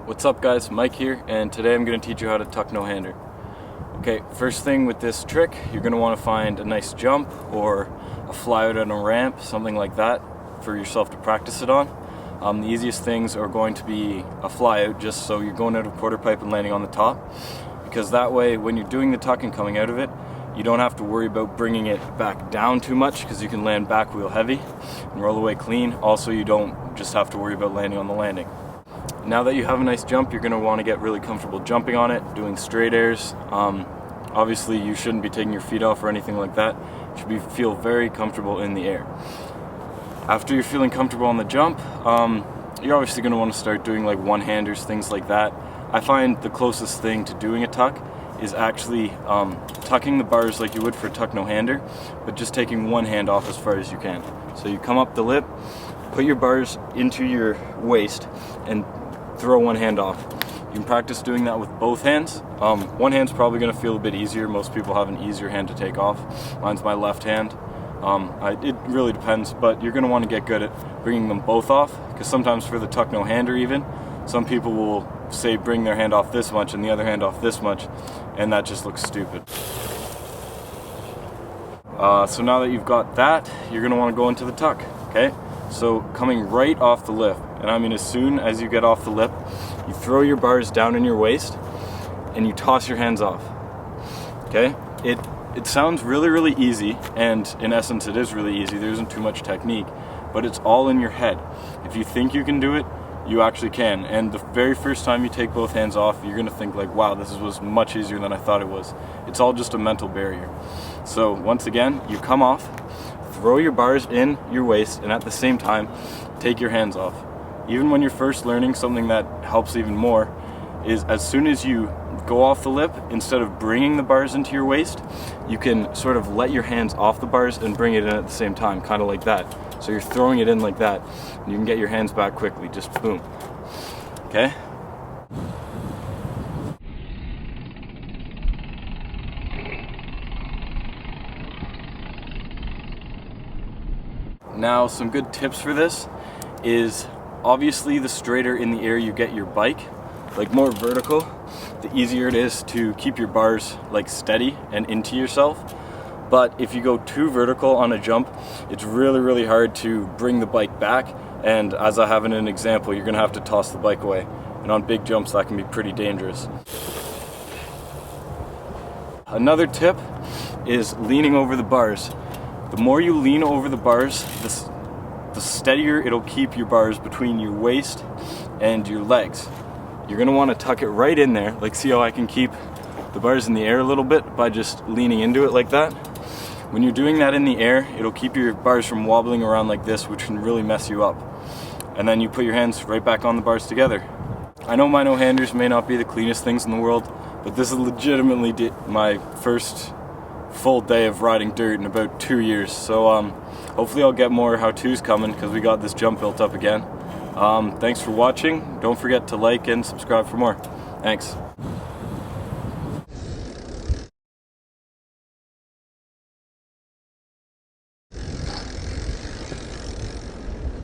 What's up guys, Mike here, and today I'm going to teach you how to tuck no-hander. Okay, first thing with this trick, you're going to want to find a nice jump or a fly out on a ramp, something like that for yourself to practice it on. The easiest things are going to be a fly out, just so you're going out of quarter pipe and landing on the top, because that way when you're doing the tuck and coming out of it, you don't have to worry about bringing it back down too much, because you can land back wheel heavy and roll away clean. Also, you don't just have to worry about landing on the landing. Now that you have a nice jump, you're going to want to get really comfortable jumping on it, doing straight airs. Obviously you shouldn't be taking your feet off or anything like that. You should feel very comfortable in the air. After you're feeling comfortable on the jump, you're obviously going to want to start doing like one-handers, things like that. I find the closest thing to doing a tuck is actually tucking the bars like you would for a tuck no-hander, but just taking one hand off as far as you can. So you come up the lip, put your bars into your waist, and throw one hand off. You can practice doing that with both hands. One hand's probably going to feel a bit easier. Most people have an easier hand to take off. Mine's my left hand. It really depends, but you're going to want to get good at bringing them both off, because sometimes for the tuck no-hander even, some people will say bring their hand off this much and the other hand off this much, and that just looks stupid. So now that you've got that, you're going to want to go into the tuck, okay? So coming right off the lip, and I mean as soon as you get off the lip, you throw your bars down in your waist and you toss your hands off, okay? It sounds really easy, and in essence it is really easy. There isn't too much technique, but it's all in your head. If you think you can do it, you actually can. And the very first time you take both hands off, you're gonna think like, wow, this was much easier than I thought it was. It's all just a mental barrier. So once again, you come off, throw your bars in your waist, and at the same time, take your hands off. Even when you're first learning, something that helps even more is as soon as you go off the lip, instead of bringing the bars into your waist, you can sort of let your hands off the bars and bring it in at the same time, kind of like that. So you're throwing it in like that, and you can get your hands back quickly, just boom. Okay? Now, some good tips for this is, obviously the straighter in the air you get your bike, like more vertical, the easier it is to keep your bars like steady and into yourself. But if you go too vertical on a jump, it's really hard to bring the bike back, and as I have in an example, you're gonna have to toss the bike away. And on big jumps, that can be pretty dangerous. Another tip is leaning over the bars. The more you lean over the bars, the steadier it'll keep your bars between your waist and your legs. You're gonna wanna tuck it right in there. Like, see how I can keep the bars in the air a little bit by just leaning into it like that? When you're doing that in the air, it'll keep your bars from wobbling around like this, which can really mess you up. And then you put your hands right back on the bars together. I know my no-handers may not be the cleanest things in the world, but this is legitimately my first full day of riding dirt in about 2 years. So hopefully I'll get more how-tos coming, because we got this jump built up again. Thanks for watching. Don't forget to like and subscribe for more. Thanks.